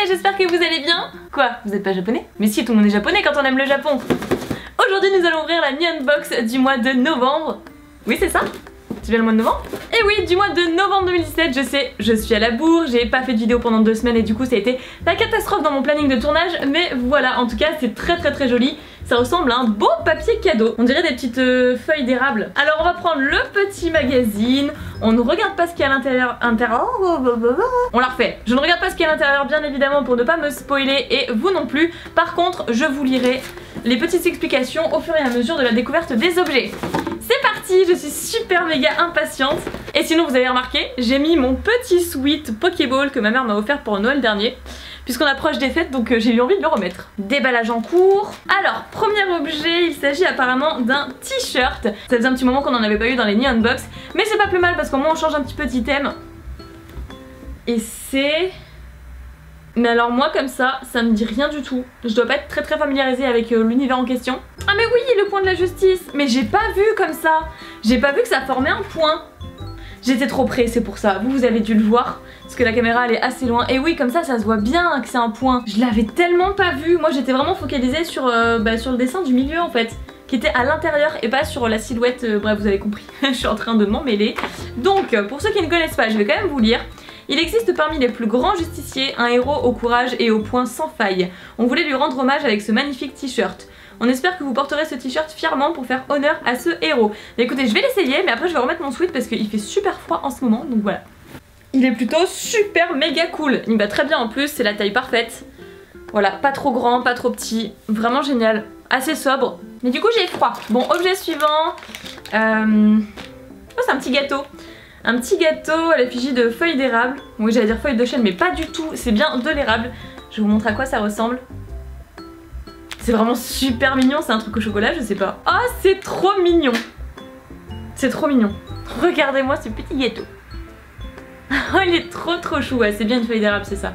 j'espère que vous allez bien. Quoi, vous êtes pas japonais? Mais si, tout le monde est japonais quand on aime le Japon. Aujourd'hui nous allons ouvrir la Neon Box du mois de novembre. Oui c'est ça? C'est bien le mois de novembre? Et oui, du mois de novembre 2017, je sais, je suis à la bourre, j'ai pas fait de vidéo pendant 2 semaines et du coup ça a été la catastrophe dans mon planning de tournage, mais voilà, en tout cas c'est très joli. Ça ressemble à un beau papier cadeau. On dirait des petites feuilles d'érable. Alors on va prendre le petit magazine. On ne regarde pas ce qu'il y a à l'intérieur. On la refait. Je ne regarde pas ce qu'il y a à l'intérieur bien évidemment pour ne pas me spoiler et vous non plus. Par contre, je vous lirai les petites explications au fur et à mesure de la découverte des objets. C'est parti, je suis super méga impatiente. Et sinon vous avez remarqué, j'ai mis mon petit sweat Pokéball que ma mère m'a offert pour Noël dernier. Puisqu'on approche des fêtes, donc j'ai eu envie de le remettre. Déballage en cours. Alors, premier objet, il s'agit apparemment d'un t-shirt. Ça faisait un petit moment qu'on n'en avait pas eu dans les Neon Box, mais c'est pas plus mal parce qu'au moins on change un petit peu d'item. Et c'est... Mais alors moi comme ça me dit rien du tout. Je dois pas être très familiarisée avec l'univers en question. Ah mais oui, le point de la justice. Mais j'ai pas vu comme ça. J'ai pas vu que ça formait un point. J'étais trop près, c'est pour ça. Vous avez dû le voir, parce que la caméra elle est assez loin. Et oui, comme ça se voit bien que c'est un point. Je l'avais tellement pas vu. Moi j'étais vraiment focalisée sur le dessin du milieu en fait, qui était à l'intérieur et pas sur la silhouette. Bref, vous avez compris. Je suis en train de m'en mêler. Donc, pour ceux qui ne connaissent pas, je vais quand même vous lire. Il existe parmi les plus grands justiciers un héros au courage et au poing sans faille. On voulait lui rendre hommage avec ce magnifique t-shirt. On espère que vous porterez ce t-shirt fièrement pour faire honneur à ce héros. Mais écoutez, je vais l'essayer, mais après je vais remettre mon sweat parce qu'il fait super froid en ce moment, donc voilà. Il est plutôt super méga cool. Il me va très bien en plus, c'est la taille parfaite. Voilà, pas trop grand, pas trop petit, vraiment génial. Assez sobre, mais du coup j'ai froid. Bon, objet suivant. Oh, c'est un petit gâteau. Un petit gâteau à l'effigie de feuilles d'érable. Oui, j'allais dire feuilles de chêne, mais pas du tout, c'est bien de l'érable. Je vous montre à quoi ça ressemble. C'est vraiment super mignon, c'est un truc au chocolat, je sais pas. Oh, c'est trop mignon. C'est trop mignon. Regardez-moi ce petit gâteau. Oh, il est trop chou, ouais, c'est bien une feuille d'érable, c'est ça.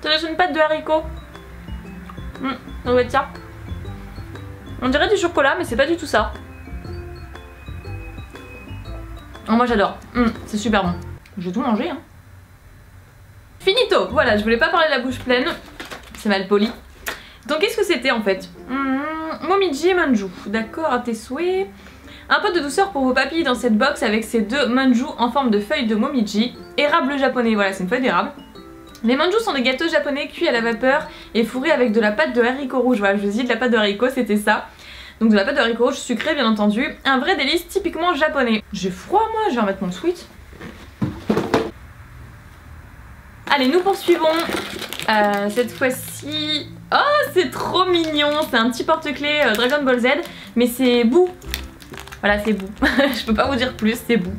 Ça laisse une pâte de haricots. Ça doit être ça. On dirait du chocolat, mais c'est pas du tout ça. Oh, moi j'adore. C'est super bon. Je vais tout manger, hein. Finito. Voilà, je voulais pas parler de la bouche pleine. C'est mal poli. Donc qu'est-ce que c'était en fait? Momiji et manju. D'accord, à tes souhaits. Un peu de douceur pour vos papilles dans cette box avec ces 2 manju en forme de feuilles de momiji. Érable japonais, voilà, c'est une feuille d'érable. Les manju sont des gâteaux japonais cuits à la vapeur et fourrés avec de la pâte de haricots rouges. Voilà, je vous ai dit de la pâte de haricots, c'était ça. Donc de la pâte de haricots rouges sucrée bien entendu. Un vrai délice typiquement japonais. J'ai froid moi, je vais remettre mon sweat. Allez, nous poursuivons. Cette fois-ci... Oh, c'est trop mignon. C'est un petit porte-clés Dragon Ball Z, mais c'est Boo. Voilà, c'est Boo. Je peux pas vous dire plus, c'est Boo.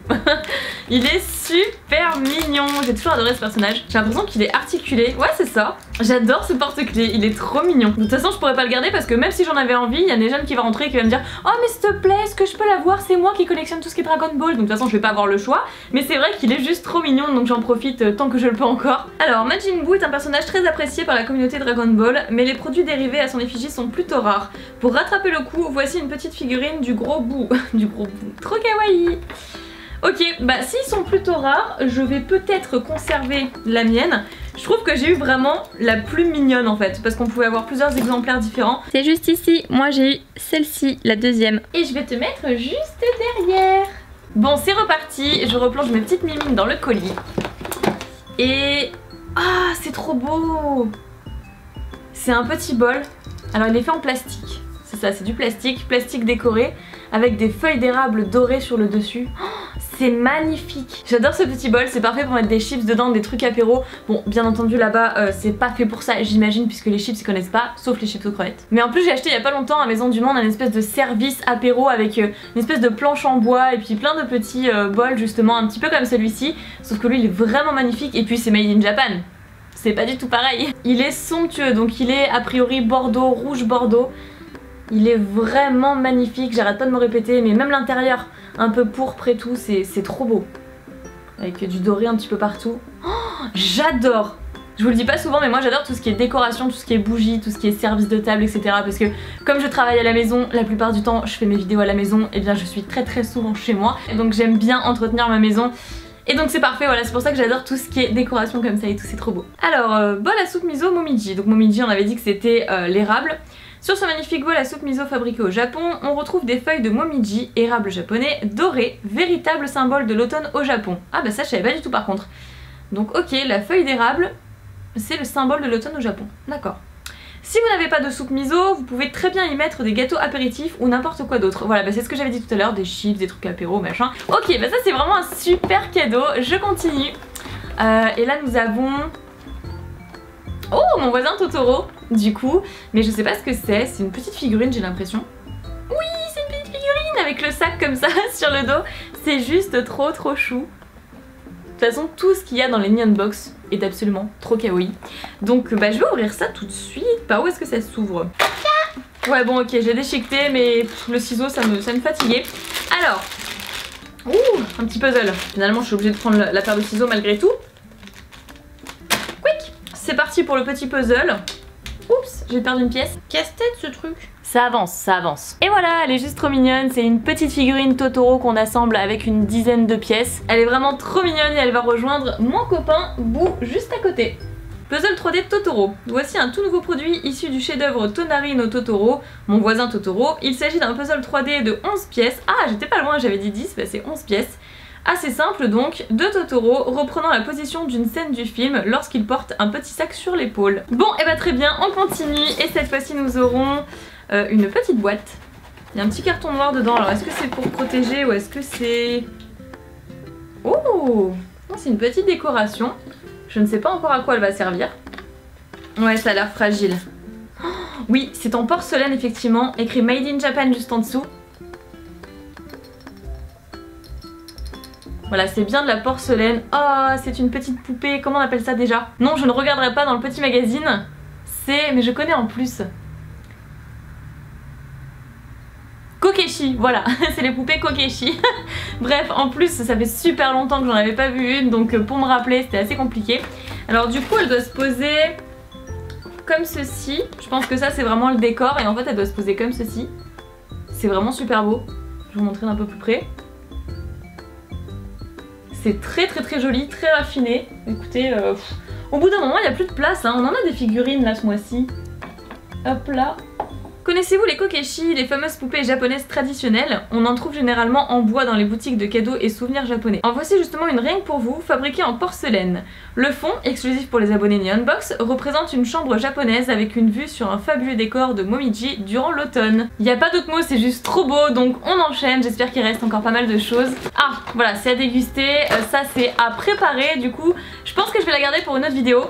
Il est super mignon. J'ai toujours adoré ce personnage. J'ai l'impression qu'il est articulé. Ouais, c'est ça. J'adore ce porte-clés. Il est trop mignon. De toute façon, je pourrais pas le garder parce que même si j'en avais envie, il y a des jeunes qui vont rentrer et qui vont me dire « Oh, mais s'il te plaît, est-ce que je peux l'avoir? C'est moi qui collectionne tout ce qui est Dragon Ball. » Donc de toute façon, je vais pas avoir le choix. Mais c'est vrai qu'il est juste trop mignon, donc j'en profite tant que je le peux encore. Alors, Majin Buu est un personnage très apprécié par la communauté Dragon Ball, mais les produits dérivés à son effigie sont plutôt rares. Pour rattraper le coup, voici une petite figurine du gros Buu. Du gros Buu. Trop kawaii. Ok, bah s'ils sont plutôt rares, je vais peut-être conserver la mienne. Je trouve que j'ai eu vraiment la plus mignonne en fait, parce qu'on pouvait avoir plusieurs exemplaires différents. C'est juste ici, moi j'ai eu celle-ci, la deuxième. Et je vais te mettre juste derrière. Bon, c'est reparti, je replonge mes petites mimines dans le colis. Et... Ah, c'est trop beau. C'est un petit bol. Alors il est fait en plastique. C'est ça, c'est du plastique décoré avec des feuilles d'érable dorées sur le dessus. Oh, c'est magnifique. J'adore ce petit bol, c'est parfait pour mettre des chips dedans, des trucs apéro. Bon, bien entendu là-bas, c'est pas fait pour ça, j'imagine, puisque les chips ils connaissent pas, sauf les chips aux crevettes. Mais en plus j'ai acheté il y a pas longtemps à Maison du Monde un espèce de service apéro avec une espèce de planche en bois et puis plein de petits bols justement, un petit peu comme celui-ci. Sauf que lui il est vraiment magnifique et puis c'est made in Japan. C'est pas du tout pareil. Il est somptueux, donc il est a priori bordeaux, rouge bordeaux. Il est vraiment magnifique, j'arrête pas de me répéter, mais même l'intérieur, un peu pourpre et tout, c'est trop beau. Avec du doré un petit peu partout. Oh, j'adore! Je vous le dis pas souvent, mais moi j'adore tout ce qui est décoration, tout ce qui est bougies, tout ce qui est service de table, etc. Parce que comme je travaille à la maison, la plupart du temps je fais mes vidéos à la maison, et bien je suis très souvent chez moi. Et donc j'aime bien entretenir ma maison. Et donc c'est parfait, voilà, c'est pour ça que j'adore tout ce qui est décoration comme ça et tout, c'est trop beau. Alors, bol à soupe miso Momiji. Donc Momiji, on avait dit que c'était l'érable. Sur ce magnifique bol à soupe miso fabriqué au Japon, on retrouve des feuilles de Momiji, érable japonais, doré, véritable symbole de l'automne au Japon. Ah bah ça je savais pas du tout par contre. Donc ok, la feuille d'érable, c'est le symbole de l'automne au Japon. D'accord. Si vous n'avez pas de soupe miso, vous pouvez très bien y mettre des gâteaux apéritifs ou n'importe quoi d'autre. Voilà, bah c'est ce que j'avais dit tout à l'heure, des chips, des trucs apéro, machin. Ok, bah ça c'est vraiment un super cadeau, je continue. Et là nous avons... Oh, mon voisin Totoro, du coup. Mais je sais pas ce que c'est une petite figurine j'ai l'impression. Oui, c'est une petite figurine avec le sac comme ça sur le dos. C'est juste trop chou. De toute façon, tout ce qu'il y a dans les Nyan Box est absolument trop kawaii. Donc bah je vais ouvrir ça tout de suite. Par où est-ce que ça s'ouvre? Ouais bon ok, j'ai déchiqueté mais le ciseau ça me fatiguait. Alors, ouh, un petit puzzle. Finalement je suis obligée de prendre la paire de ciseaux malgré tout. Quick, c'est parti pour le petit puzzle. Oups, j'ai perdu une pièce. Casse-tête ce truc. Ça avance, ça avance. Et voilà, elle est juste trop mignonne. C'est une petite figurine Totoro qu'on assemble avec une dizaine de pièces. Elle est vraiment trop mignonne et elle va rejoindre mon copain Boo juste à côté. Puzzle 3D Totoro. Voici un tout nouveau produit issu du chef-d'œuvre Tonari no Totoro, mon voisin Totoro. Il s'agit d'un puzzle 3D de 11 pièces. Ah, j'étais pas loin, j'avais dit 10, bah c'est 11 pièces. Assez simple donc, de Totoro reprenant la position d'une scène du film lorsqu'il porte un petit sac sur l'épaule. Bon, et bah très bien, on continue et cette fois-ci nous aurons une petite boîte. Il y a un petit carton noir dedans, alors est-ce que c'est pour protéger ou est-ce que c'est... Oh, c'est une petite décoration. Je ne sais pas encore à quoi elle va servir. Ouais, ça a l'air fragile. Oh, oui, c'est en porcelaine effectivement, écrit Made in Japan juste en dessous. Voilà, c'est bien de la porcelaine. Oh, c'est une petite poupée, comment on appelle ça déjà? Non, je ne regarderai pas dans le petit magazine. C'est... mais je connais en plus. Kokeshi, voilà, c'est les poupées Kokeshi. Bref, en plus, ça fait super longtemps que j'en avais pas vu une, donc pour me rappeler, c'était assez compliqué. Alors du coup, elle doit se poser comme ceci. Je pense que ça, c'est vraiment le décor, et en fait, elle doit se poser comme ceci. C'est vraiment super beau. Je vais vous montrer d'un peu plus près. C'est très joli, très raffiné. Écoutez, au bout d'un moment, il n'y a plus de place, hein. On en a des figurines là ce mois-ci. Hop là. Connaissez-vous les kokeshi, les fameuses poupées japonaises traditionnelles? On en trouve généralement en bois dans les boutiques de cadeaux et souvenirs japonais. En voici justement une rien que pour vous, fabriquée en porcelaine. Le fond, exclusif pour les abonnés Nyan Box, représente une chambre japonaise avec une vue sur un fabuleux décor de Momiji durant l'automne. Il n'y a pas d'autre mot, c'est juste trop beau, donc on enchaîne, j'espère qu'il reste encore pas mal de choses. Ah, voilà, c'est à déguster, ça c'est à préparer, du coup, je pense que je vais la garder pour une autre vidéo.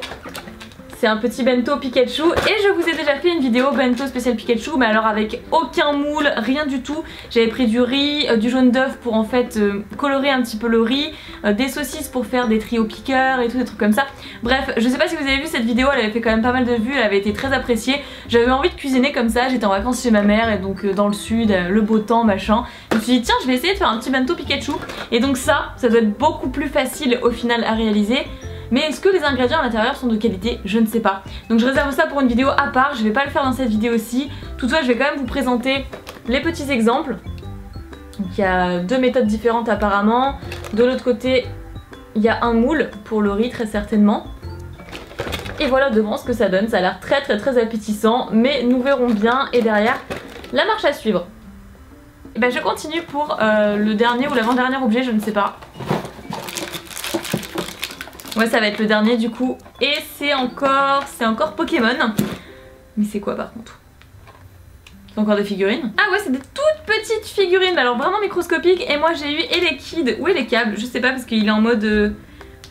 C'est un petit bento Pikachu et je vous ai déjà fait une vidéo bento spécial Pikachu, mais alors avec aucun moule, rien du tout. J'avais pris du riz, du jaune d'œuf pour en fait colorer un petit peu le riz, des saucisses pour faire des trios piqueurs et tout, des trucs comme ça. Bref, je sais pas si vous avez vu cette vidéo, elle avait fait quand même pas mal de vues, elle avait été très appréciée. J'avais envie de cuisiner comme ça, j'étais en vacances chez ma mère et donc dans le sud, le beau temps, machin. Je me suis dit tiens, je vais essayer de faire un petit bento Pikachu. Et donc ça doit être beaucoup plus facile au final à réaliser. Mais est-ce que les ingrédients à l'intérieur sont de qualité? Je ne sais pas. Donc je réserve ça pour une vidéo à part, je vais pas le faire dans cette vidéo-ci. Toutefois, je vais quand même vous présenter les petits exemples. Donc il y a deux méthodes différentes apparemment. De l'autre côté, il y a un moule pour le riz très certainement. Et voilà devant ce que ça donne, ça a l'air très appétissant, mais nous verrons bien. Et derrière, la marche à suivre. Et ben je continue pour le dernier ou l'avant-dernier objet, je ne sais pas. Ouais, ça va être le dernier du coup. Et c'est encore Pokémon. Mais c'est quoi par contre? C'est encore des figurines? Ah ouais, c'est des toutes petites figurines, alors vraiment microscopiques. Et moi j'ai eu Elekid ou Elekable, je sais pas parce qu'il est en mode...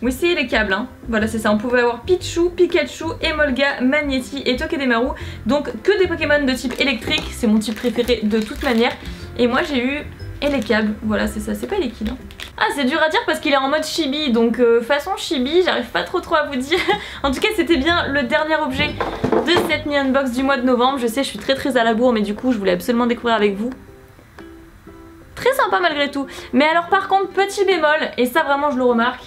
Oui, c'est Elekable, hein. Voilà, c'est ça. On pouvait avoir Pichu, Pikachu, Emolga, Magnéti et Togedemaru. Donc que des Pokémon de type électrique, c'est mon type préféré de toute manière. Et moi j'ai eu Elekable, voilà c'est ça, c'est pas Elekid, hein. Ah, c'est dur à dire parce qu'il est en mode chibi, donc façon chibi, j'arrive pas trop à vous dire. En tout cas, c'était bien le dernier objet de cette Nyan Box du mois de novembre. Je sais, je suis très à la bourre, mais du coup, je voulais absolument découvrir avec vous. Très sympa malgré tout. Mais alors par contre, petit bémol, et ça vraiment je le remarque.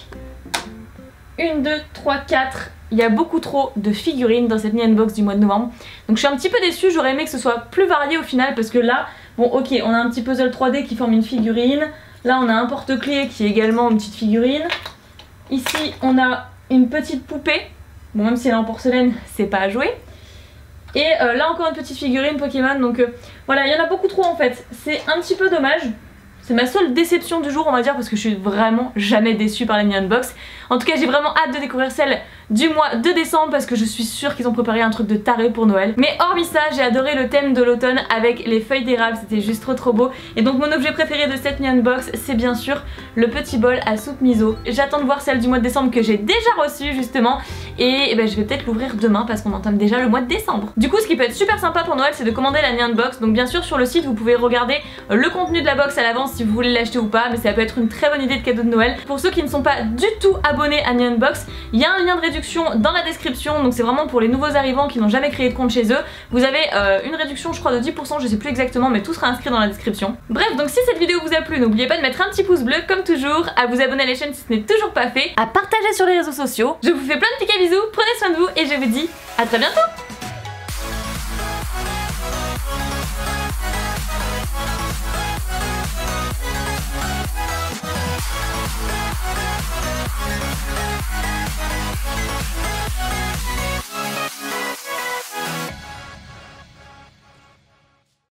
1, 2, 3, 4... Il y a beaucoup trop de figurines dans cette Nyan Box du mois de novembre. Donc je suis un petit peu déçue, j'aurais aimé que ce soit plus varié au final parce que là, bon ok, on a un petit puzzle 3D qui forme une figurine. Là on a un porte-clés qui est également une petite figurine. Ici on a une petite poupée. Bon, même si elle est en porcelaine, c'est pas à jouer. Et là encore une petite figurine Pokémon. Donc voilà, il y en a beaucoup trop en fait. C'est un petit peu dommage. C'est ma seule déception du jour on va dire, parce que je suis vraiment jamais déçue par la Mini Unbox. En tout cas j'ai vraiment hâte de découvrir celle du mois de décembre parce que je suis sûre qu'ils ont préparé un truc de taré pour Noël. Mais hormis ça, j'ai adoré le thème de l'automne avec les feuilles d'érable, c'était juste trop beau. Et donc mon objet préféré de cette Mini Unbox, c'est bien sûr le petit bol à soupe miso. J'attends de voir celle du mois de décembre que j'ai déjà reçue justement. Et ben, je vais peut-être l'ouvrir demain parce qu'on entame déjà le mois de décembre. Du coup ce qui peut être super sympa pour Noël, c'est de commander la Mini Unbox. Donc bien sûr sur le site vous pouvez regarder le contenu de la box à l'avance si vous voulez l'acheter ou pas, mais ça peut être une très bonne idée de cadeau de Noël. Pour ceux qui ne sont pas du tout abonnés à Mini Unbox, il y a un lien de réduction dans la description, donc c'est vraiment pour les nouveaux arrivants qui n'ont jamais créé de compte chez eux. Vous avez une réduction je crois de 10%, je sais plus exactement, mais tout sera inscrit dans la description. Bref, donc si cette vidéo vous a plu, n'oubliez pas de mettre un petit pouce bleu comme toujours, à vous abonner à la chaîne si ce n'est toujours pas fait, à partager sur les réseaux sociaux. Je vous fais plein de petits bisous, prenez soin de vous et je vous dis à très bientôt.